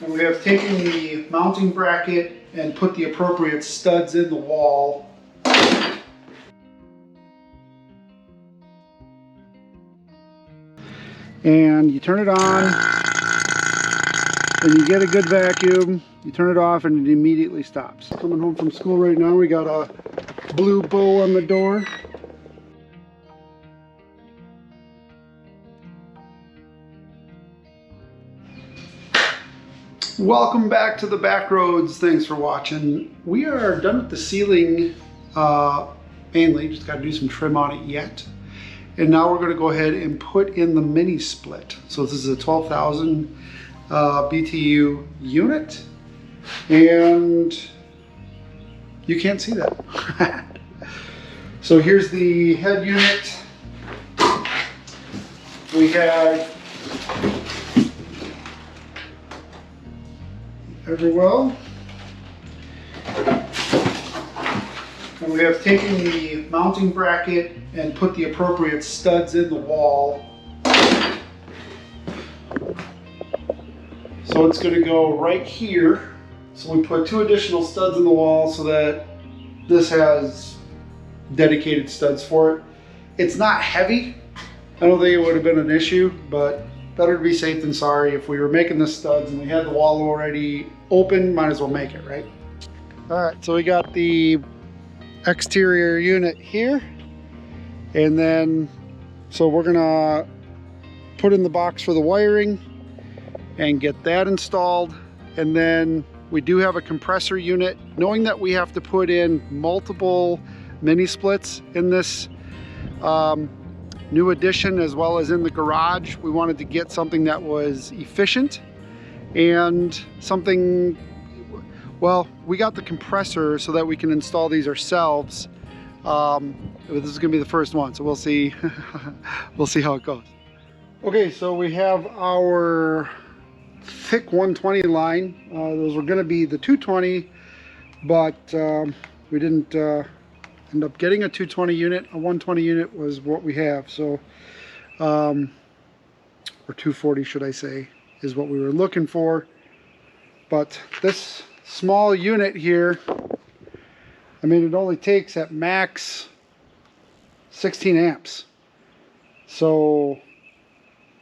And we have taken the mounting bracket and put the appropriate studs in the wall. And you turn it on, and you get a good vacuum. You turn it off and it immediately stops. Coming home from school right now, we got a blue bow on the door. Welcome back to the back roads. Thanks for watching. We are done with the ceiling, mainly. Just got to do some trim on it yet. And now we're going to go ahead and put in the mini split. So this is a 12,000 BTU unit. And you can't see that. So here's the head unit. We have very well. And we have taken the mounting bracket and put the appropriate studs in the wall. So it's going to go right here. So we put 2 additional studs in the wall so that this has dedicated studs for it. It's not heavy. I don't think it would have been an issue, but better to be safe than sorry. If we were making the studs and we had the wall already open, might as well make it, right? All right, so we got the exterior unit here. And then, so we're gonna put in the box for the wiring and get that installed. And then we do have a compressor unit. Knowing that we have to put in multiple mini splits in this new addition as well as in the garage, we wanted to get something that was efficient and something, well, we got the compressor so that we can install these ourselves. This is gonna be the first one, so we'll see. We'll see how it goes. Okay, so we have our thick 120 line. Those were gonna be the 220, but we didn't end up getting a 220 unit. A 120 unit was what we have. So, or 240 should I say, is what we were looking for. But this small unit here, I mean, it only takes at max 16 amps. So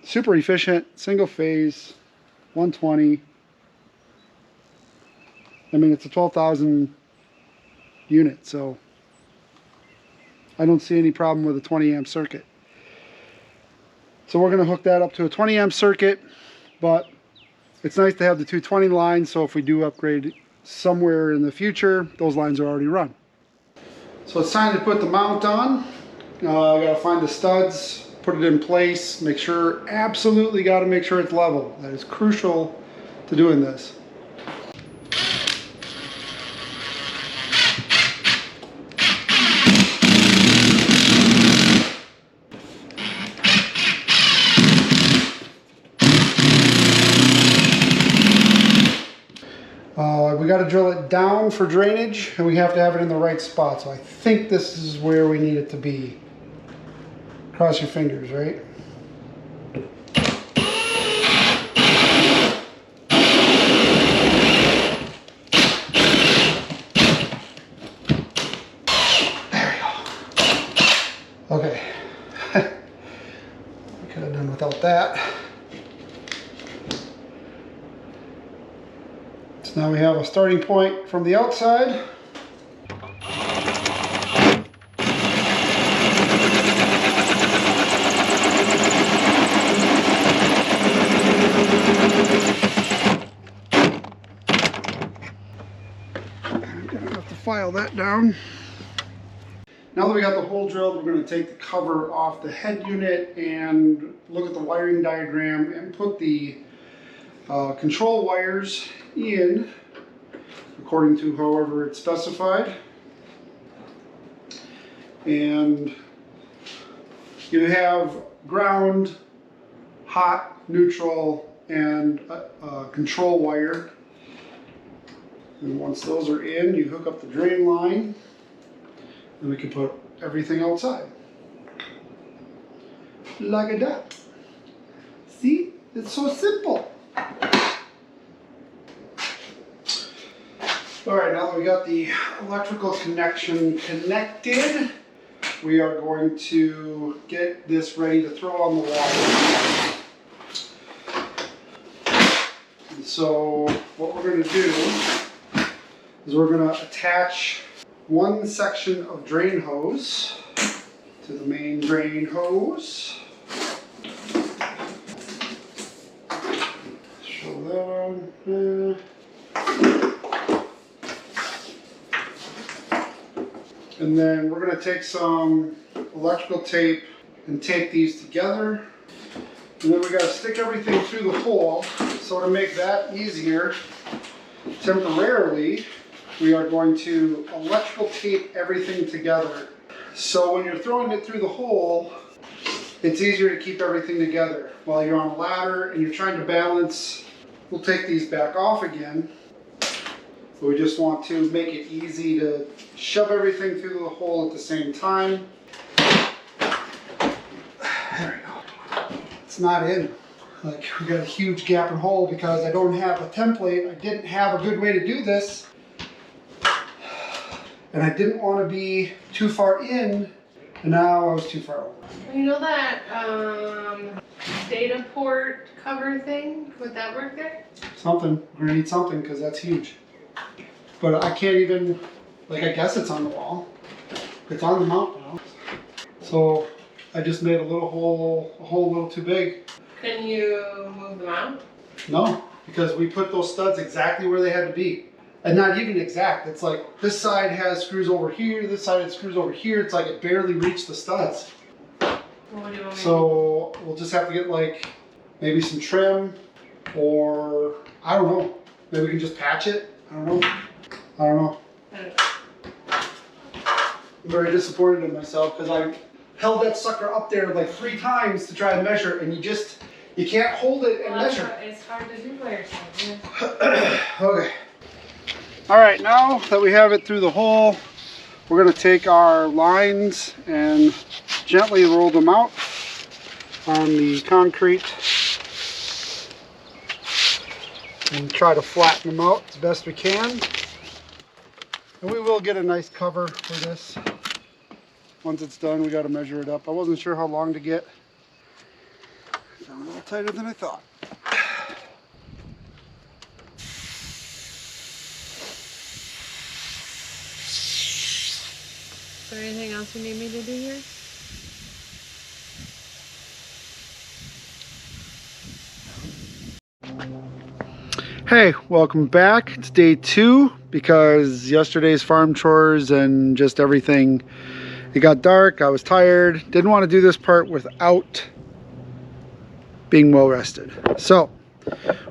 super efficient, single phase, 120. I mean, it's a 12,000 unit, so I don't see any problem with a 20 amp circuit. So we're going to hook that up to a 20 amp circuit, but it's nice to have the 220 lines, so if we do upgrade somewhere in the future, those lines are already run. So it's time to put the mount on. I gotta find the studs, put it in place, make sure, absolutely gotta make sure it's level. That is crucial to doing this. We got to drill it down for drainage, and we have to have it in the right spot. So I think this is where we need it to be. Cross your fingers, right? There we go. Okay. We could have done without that. Now we have a starting point from the outside. I'm gonna have to file that down. Now that we got the hole drilled, we're going to take the cover off the head unit and look at the wiring diagram and put the control wires in according to however it's specified. And you have ground, hot, neutral, and a control wire. And once those are in, you hook up the drain line, and we can put everything outside. Like that. See? It's so simple. All right, now that we got the electrical connection connected, we are going to get this ready to throw on the wall. And so what we're going to do is we're going to attach one section of drain hose to the main drain hose. Show that on there. And then we're going to take some electrical tape and tape these together. And then we got to stick everything through the hole. So to make that easier, temporarily, we are going to electrical tape everything together. So when you're throwing it through the hole, it's easier to keep everything together. While you're on a ladder and you're trying to balance, we'll take these back off again. But we just want to make it easy to shove everything through the hole at the same time. There we go. It's not in. Like, we got a huge gap and hole because I don't have a template. I didn't have a good way to do this. And I didn't want to be too far in, and now I was too far over. You know that data port cover thing? Would that work there? Something. We're gonna need something because that's huge. But I can't even, like, I guess it's on the wall. It's on the mount now. So I just made a hole a little too big. Can you move them out? No, because we put those studs exactly where they had to be. And not even exact. It's like this side has screws over here, this side has screws over here. It's like it barely reached the studs. What do you want me So we'll just have to get like maybe some trim, or I don't know. Maybe we can just patch it. I don't know. I'm very disappointed in myself because I held that sucker up there like 3 times to try and measure, and you can't hold it and measure. It's hard to do by yourself. Yeah. Okay. All right, now that we have it through the hole, we're going to take our lines and gently roll them out on the concrete and try to flatten them out as best we can. And we will get a nice cover for this. Once it's done, we got to measure it up. I wasn't sure how long to get. It's a little tighter than I thought. Is there anything else you need me to do here? Hey, welcome back. It's day 2 because yesterday's farm chores and just everything, it got dark. I was tired. Didn't want to do this part without being well rested. So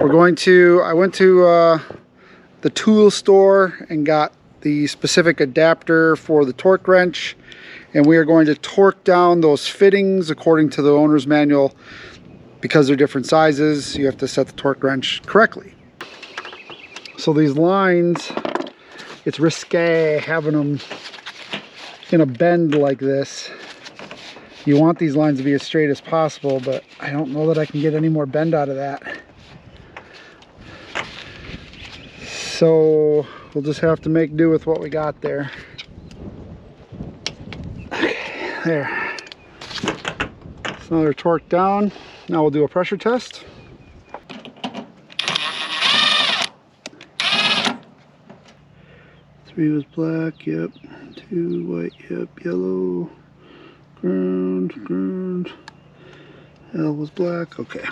I went to the tool store and got the specific adapter for the torque wrench, and we are going to torque down those fittings according to the owner's manual. Because they're different sizes, you have to set the torque wrench correctly. So these lines, it's risque having them in a bend like this. You want these lines to be as straight as possible, but I don't know that I can get any more bend out of that. So we'll just have to make do with what we got there. Okay, there. So now they're torqued down. Now we'll do a pressure test. Three was black, yep. 2 white, yep. Yellow, ground. L was black, okay.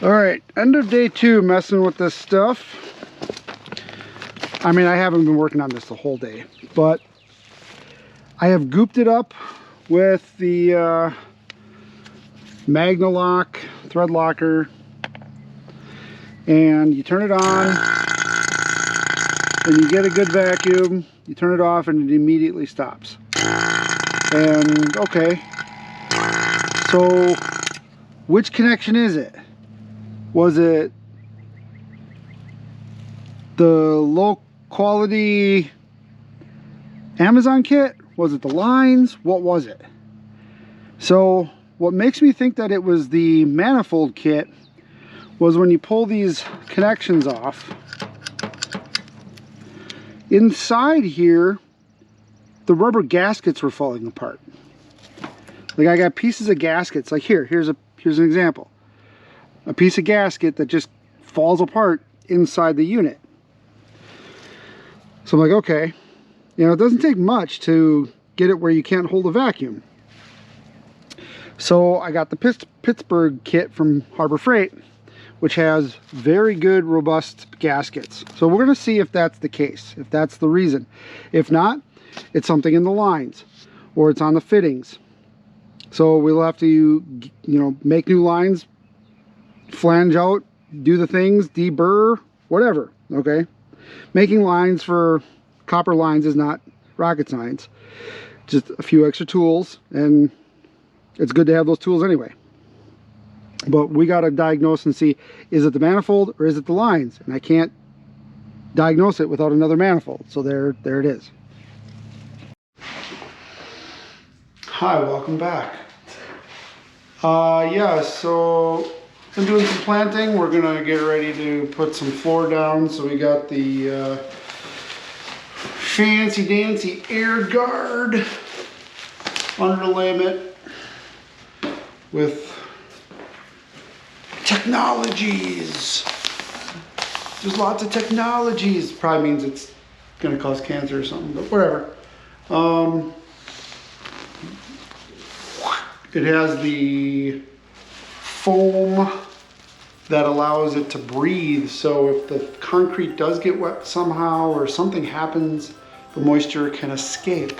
Alright, end of day 2 messing with this stuff. I mean, I haven't been working on this the whole day, but I have gooped it up with the Magna-Lock thread locker, and you turn it on When you get a good vacuum, you turn it off and it immediately stops. And okay, so which connection is it? Was it the low quality Amazon kit? Was it the lines? What was it? So what makes me think that it was the manifold kit was when you pull these connections off, inside here the rubber gaskets were falling apart. Like I got pieces of gaskets, like here's an example. A piece of gasket that just falls apart inside the unit. So I'm like, okay, you know, it doesn't take much to get it where you can't hold a vacuum. So I got the Pittsburgh kit from Harbor Freight, which has very good, robust gaskets. So we're gonna see if that's the case, if that's the reason. If not, it's something in the lines, or it's on the fittings. So we'll have to, you know, make new lines, flange out, do the things, deburr, whatever, okay? Making lines for copper lines is not rocket science. Just a few extra tools, and it's good to have those tools anyway. But we got to diagnose and see, is it the manifold or is it the lines? And I can't diagnose it without another manifold. So there it is. Hi, welcome back. Yeah, so I'm doing some planting. We're gonna get ready to put some floor down. So we got the fancy dancy air guard underlayment with technologies. There's lots of technologies. Probably means it's gonna cause cancer or something, but whatever. It has the foam that allows it to breathe, so if the concrete does get wet somehow or something happens, the moisture can escape.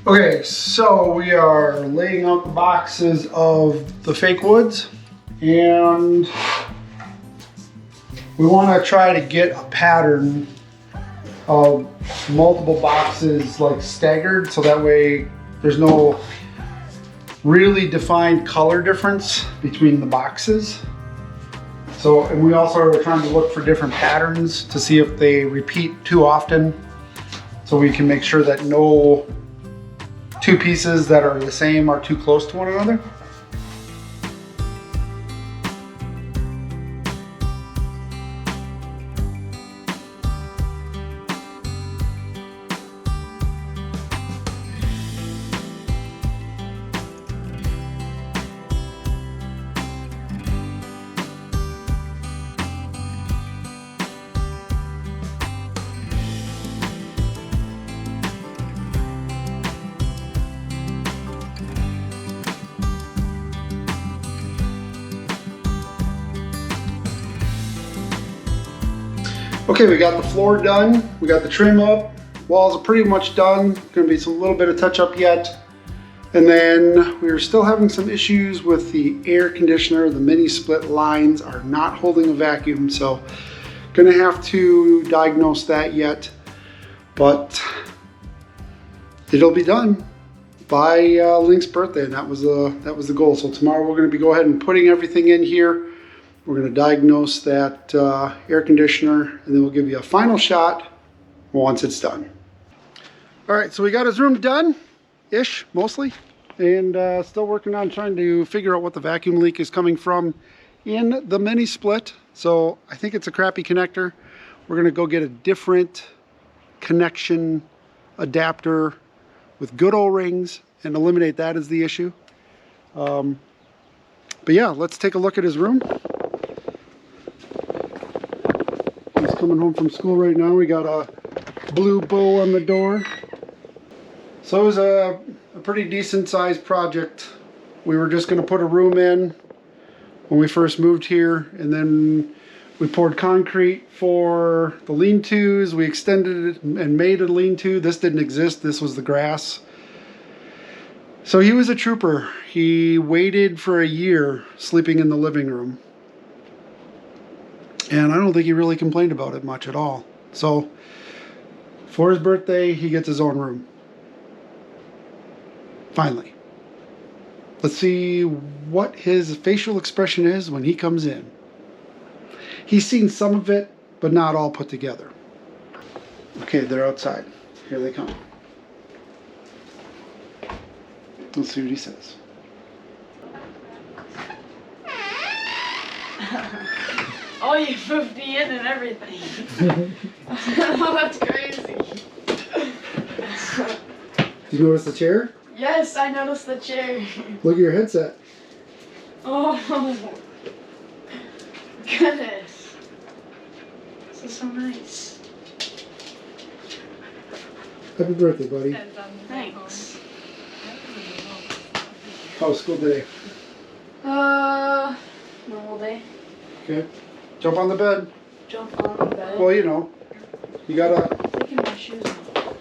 Okay, so we are laying out the boxes of the fake woods, and we want to try to get a pattern of multiple boxes like staggered, so that way there's no really defined color difference between the boxes. So, and we also are trying to look for different patterns to see if they repeat too often, so we can make sure that no two pieces that are the same are too close to one another. Okay, we got the floor done, we got the trim up, walls are pretty much done, gonna be a little bit of touch up yet. And then we're still having some issues with the air conditioner. The mini split lines are not holding a vacuum, so gonna have to diagnose that yet, but it'll be done by Link's birthday, and that was the goal. So tomorrow we're gonna go ahead and putting everything in here. We're going to diagnose that air conditioner, and then we'll give you a final shot once it's done. All right, so we got his room done-ish, mostly, and still working on trying to figure out what the vacuum leak is coming from in the mini split. So I think it's a crappy connector. We're going to go get a different connection adapter with good O-rings and eliminate that as the issue. But yeah, let's take a look at his room. He's coming home from school right now. We got a blue bow on the door. So it was a pretty decent sized project. We were just going to put a room in. when we first moved here, and then we poured concrete for the lean-tos. We extended it and made a lean-to. This didn't exist. This was the grass. So he was a trooper. He waited for a year sleeping in the living room. And I don't think he really complained about it much at all. So for his birthday, he gets his own room. Finally. Let's see what his facial expression is when he comes in. He's seen some of it, but not all put together. Okay, they're outside. Here they come. Let's see what he says. Oh, you moved me in and everything. Oh, that's crazy. Did you notice the chair? Yes, I noticed the chair. Look at your headset. Oh, goodness. This is so nice. Happy birthday, buddy. Thanks. How was school today? Normal day. Okay. Jump on the bed. Jump on the bed. Well, you know, you gotta Taking my shoes off.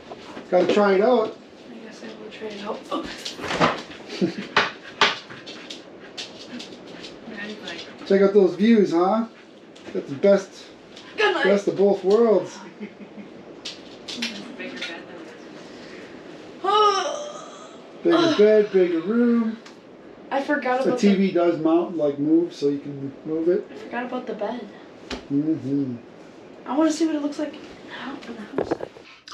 try it out. I guess I will try it out. Oh. Check out those views, huh? That's the best, Good night. best of both worlds. Bigger bed, bigger room. I forgot The about TV does mount, like move, so you can move it. I forgot about the bed. Mm-hmm. I want to see what it looks like out in the house.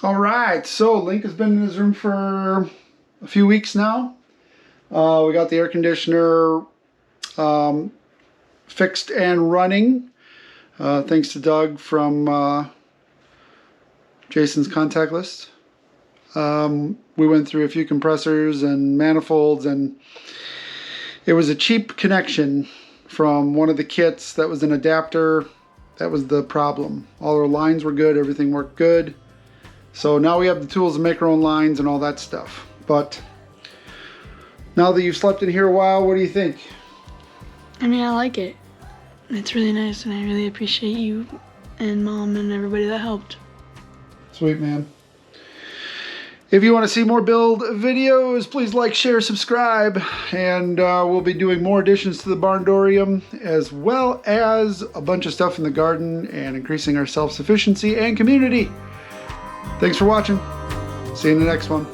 All right, so Link has been in his room for a few weeks now. We got the air conditioner fixed and running, thanks to Doug from Jason's contact list. We went through a few compressors and manifolds, and it was a cheap connection from one of the kits that was an adapter. That was the problem. All our lines were good, everything worked good. So now we have the tools to make our own lines and all that stuff. But now that you've slept in here a while, what do you think? I mean, I like it. It's really nice, and I really appreciate you and Mom and everybody that helped. Sweet, man. If you want to see more build videos, please like, share, subscribe, and we'll be doing more additions to the barndorium, as well as a bunch of stuff in the garden and increasing our self-sufficiency and community. Thanks for watching. See you in the next one.